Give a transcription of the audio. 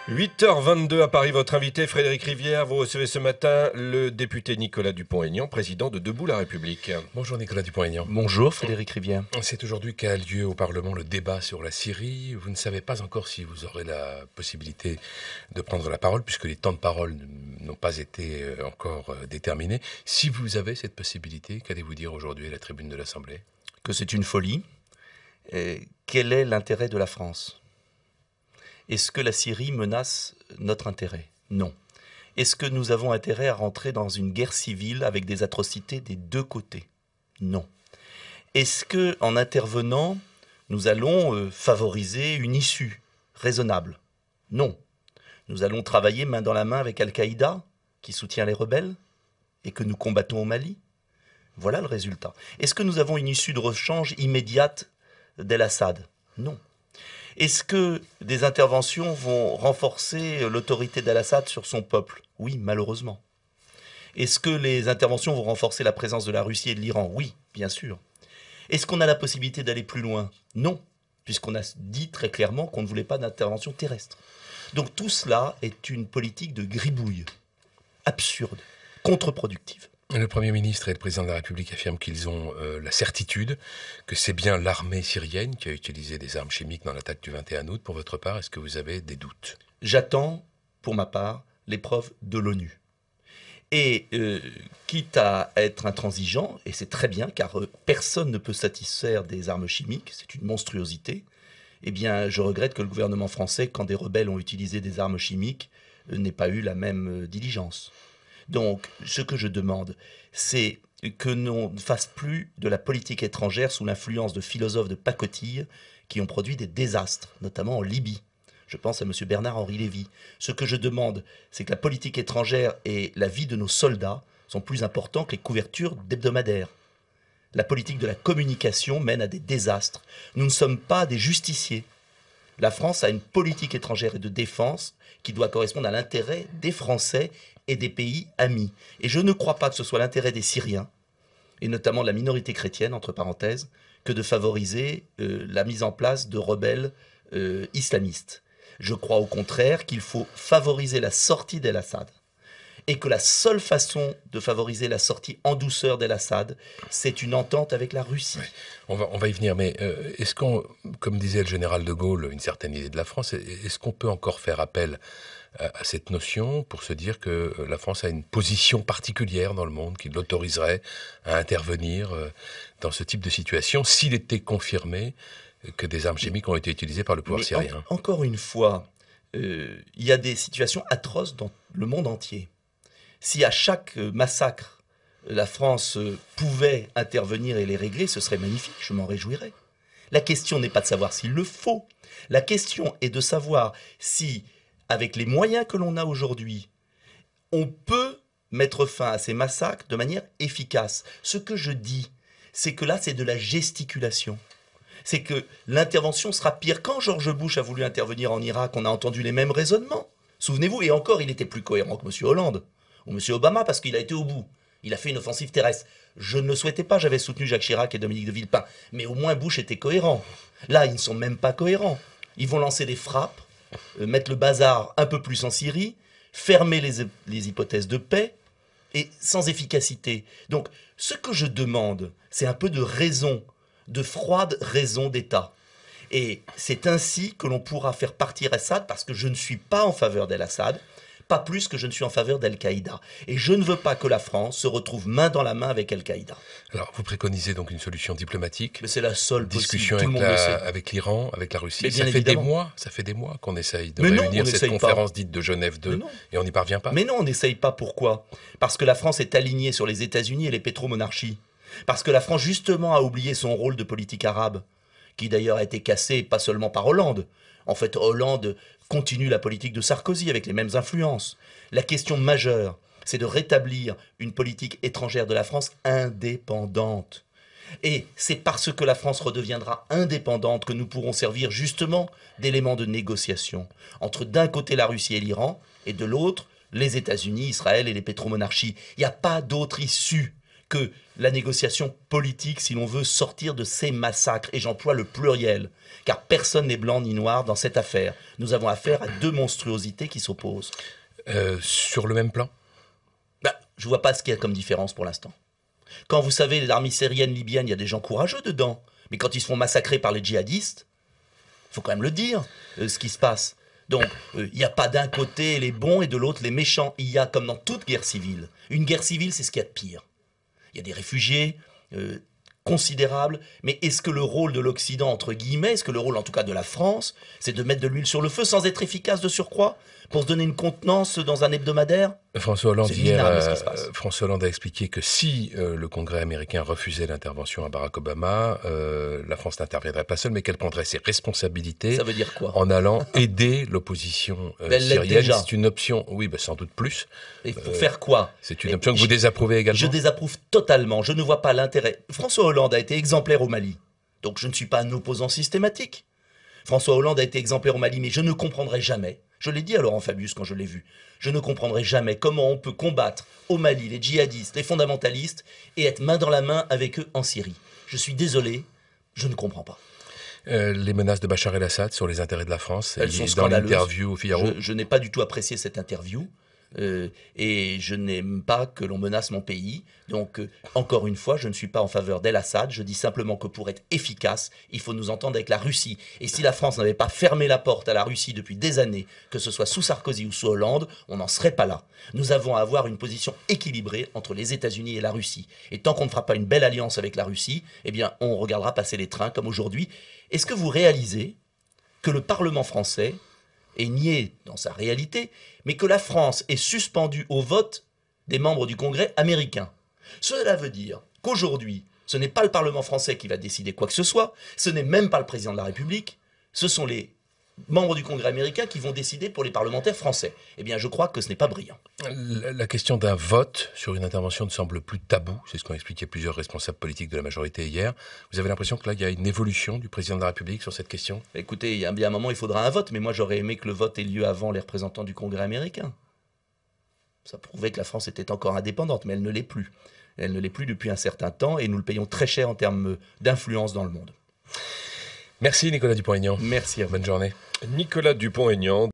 8h22 à Paris, votre invité Frédéric Rivière. Vous recevez ce matin le député Nicolas Dupont-Aignan, président de Debout la République. Bonjour Nicolas Dupont-Aignan. Bonjour Frédéric Rivière. C'est aujourd'hui qu'a lieu au Parlement le débat sur la Syrie. Vous ne savez pas encore si vous aurez la possibilité de prendre la parole, puisque les temps de parole n'ont pas été encore déterminés. Si vous avez cette possibilité, qu'allez-vous dire aujourd'hui à la tribune de l'Assemblée ? Que c'est une folie. Quel est l'intérêt de la France ? Est-ce que la Syrie menace notre intérêt ? Non. Est-ce que nous avons intérêt à rentrer dans une guerre civile avec des atrocités des deux côtés ? Non. Est-ce que, en intervenant, nous allons favoriser une issue raisonnable ? Non. Nous allons travailler main dans la main avec Al-Qaïda, qui soutient les rebelles, et que nous combattons au Mali ? Voilà le résultat. Est-ce que nous avons une issue de rechange immédiate d'El-Assad ? Non. Est-ce que des interventions vont renforcer l'autorité d'Al-Assad sur son peuple ? Oui, malheureusement. Est-ce que les interventions vont renforcer la présence de la Russie et de l'Iran ? Oui, bien sûr. Est-ce qu'on a la possibilité d'aller plus loin ? Non, puisqu'on a dit très clairement qu'on ne voulait pas d'intervention terrestre. Donc tout cela est une politique de gribouille, absurde, contre-productive. Le Premier ministre et le Président de la République affirment qu'ils ont la certitude que c'est bien l'armée syrienne qui a utilisé des armes chimiques dans l'attaque du 21 août. Pour votre part, est-ce que vous avez des doutes ? J'attends, pour ma part, les preuves de l'ONU. Et quitte à être intransigeant, et c'est très bien, car personne ne peut satisfaire des armes chimiques, c'est une monstruosité, eh bien, je regrette que le gouvernement français, quand des rebelles ont utilisé des armes chimiques, n'ait pas eu la même diligence. Donc, ce que je demande, c'est que l'on ne fasse plus de la politique étrangère sous l'influence de philosophes de pacotille qui ont produit des désastres, notamment en Libye. Je pense à M. Bernard-Henri Lévy. Ce que je demande, c'est que la politique étrangère et la vie de nos soldats sont plus importants que les couvertures hebdomadaires. La politique de la communication mène à des désastres. Nous ne sommes pas des justiciers. La France a une politique étrangère et de défense qui doit correspondre à l'intérêt des Français et des pays amis. Et je ne crois pas que ce soit l'intérêt des Syriens, et notamment de la minorité chrétienne, entre parenthèses, que de favoriser la mise en place de rebelles islamistes. Je crois au contraire qu'il faut favoriser la sortie d'El-Assad, et que la seule façon de favoriser la sortie en douceur d'El-Assad, c'est une entente avec la Russie. Ouais. On va y venir, mais est-ce qu'on, comme disait le général de Gaulle, une certaine idée de la France, est-ce qu'on peut encore faire appel à cette notion pour se dire que la France a une position particulière dans le monde qui l'autoriserait à intervenir dans ce type de situation s'il était confirmé que des armes chimiques ont été utilisées par le pouvoir syrien ? Encore une fois, il y a des situations atroces dans le monde entier. Si à chaque massacre, la France pouvait intervenir et les régler, ce serait magnifique, je m'en réjouirais. La question n'est pas de savoir s'il le faut. La question est de savoir si, avec les moyens que l'on a aujourd'hui, on peut mettre fin à ces massacres de manière efficace. Ce que je dis, c'est que là, c'est de la gesticulation. C'est que l'intervention sera pire. Quand George Bush a voulu intervenir en Irak, on a entendu les mêmes raisonnements. Souvenez-vous, et encore, il était plus cohérent que M. Hollande ou M. Obama parce qu'il a été au bout. Il a fait une offensive terrestre. Je ne le souhaitais pas, j'avais soutenu Jacques Chirac et Dominique de Villepin. Mais au moins Bush était cohérent. Là, ils ne sont même pas cohérents. Ils vont lancer des frappes, mettre le bazar un peu plus en Syrie, fermer les hypothèses de paix, et sans efficacité. Donc, ce que je demande, c'est un peu de raison, de froide raison d'État. Et c'est ainsi que l'on pourra faire partir Assad, parce que je ne suis pas en faveur d'El-Assad, pas plus que je ne suis en faveur d'Al-Qaïda. Et je ne veux pas que la France se retrouve main dans la main avec Al-Qaïda. Alors, vous préconisez donc une solution diplomatique. Mais c'est la seule discussion possible, tout le monde le sait. avec l'Iran, avec la Russie. Mais bien Ça évidemment. fait des mois qu'on essaye de Mais non, réunir on cette n'essaye conférence pas. dite de Genève 2 Mais non. et on n'y parvient pas. Mais non, on n'essaye pas. Pourquoi ? Parce que la France est alignée sur les États-Unis et les pétromonarchies. Parce que la France, justement, a oublié son rôle de politique arabe, qui d'ailleurs a été cassé pas seulement par Hollande. En fait, Hollande continue la politique de Sarkozy avec les mêmes influences. La question majeure, c'est de rétablir une politique étrangère de la France indépendante. Et c'est parce que la France redeviendra indépendante que nous pourrons servir justement d'éléments de négociation entre d'un côté la Russie et l'Iran et de l'autre les États-Unis, Israël et les pétromonarchies. Il n'y a pas d'autre issue que la négociation politique, si l'on veut sortir de ces massacres, et j'emploie le pluriel, car personne n'est blanc ni noir dans cette affaire. Nous avons affaire à deux monstruosités qui s'opposent. Sur le même plan? Je ne vois pas ce qu'il y a comme différence pour l'instant. Quand vous savez, l'armée syrienne, libyenne, il y a des gens courageux dedans. Mais quand ils se font massacrer par les djihadistes, il faut quand même le dire, ce qui se passe. Donc, il n'y a pas d'un côté les bons et de l'autre les méchants. Il y a, comme dans toute guerre civile, une guerre civile, c'est ce qu'il y a de pire. Il y a des réfugiés considérables, mais est-ce que le rôle de l'Occident, entre guillemets, est-ce que le rôle en tout cas de la France, c'est de mettre de l'huile sur le feu sans être efficace de surcroît, pour se donner une contenance dans un hebdomadaire? François Hollande, hier, ce qui se passe. François Hollande a expliqué que si le Congrès américain refusait l'intervention à Barack Obama, la France n'interviendrait pas seule, mais qu'elle prendrait ses responsabilités. Ça veut dire quoi? En allant aider l'opposition syrienne. C'est une option, oui, sans doute plus. Et pour faire quoi? C'est une option que vous désapprouvez également? Je désapprouve totalement. Je ne vois pas l'intérêt. François Hollande a été exemplaire au Mali. Donc je ne suis pas un opposant systématique. François Hollande a été exemplaire au Mali, mais je ne comprendrai jamais. Je l'ai dit à Laurent Fabius quand je l'ai vu. Je ne comprendrai jamais comment on peut combattre au Mali les djihadistes, les fondamentalistes et être main dans la main avec eux en Syrie. Je suis désolé, je ne comprends pas. Les menaces de Bachar el-Assad sur les intérêts de la France, elles sont dans l'interview au Figaro. Je n'ai pas du tout apprécié cette interview. Et je n'aime pas que l'on menace mon pays. Donc, encore une fois, je ne suis pas en faveur d'El-Assad. Je dis simplement que pour être efficace, il faut nous entendre avec la Russie. Et si la France n'avait pas fermé la porte à la Russie depuis des années, que ce soit sous Sarkozy ou sous Hollande, on n'en serait pas là. Nous avons à avoir une position équilibrée entre les États-Unis et la Russie. Et tant qu'on ne fera pas une belle alliance avec la Russie, eh bien, on regardera passer les trains comme aujourd'hui. Est-ce que vous réalisez que le Parlement français est nié dans sa réalité, mais que la France est suspendue au vote des membres du Congrès américain? Cela veut dire qu'aujourd'hui, ce n'est pas le Parlement français qui va décider quoi que ce soit, ce n'est même pas le président de la République, ce sont les membres du Congrès américain qui vont décider pour les parlementaires français. Eh bien, je crois que ce n'est pas brillant. La question d'un vote sur une intervention ne semble plus tabou. C'est ce qu'ont expliqué plusieurs responsables politiques de la majorité hier. Vous avez l'impression que là, il y a une évolution du président de la République sur cette question? Écoutez, il y a bien un moment, il faudra un vote, mais moi, j'aurais aimé que le vote ait lieu avant les représentants du Congrès américain. Ça prouvait que la France était encore indépendante, mais elle ne l'est plus. Elle ne l'est plus depuis un certain temps, et nous le payons très cher en termes d'influence dans le monde. Merci Nicolas Dupont-Aignan. Merci à vous. Bonne journée. Nicolas Dupont-Aignan.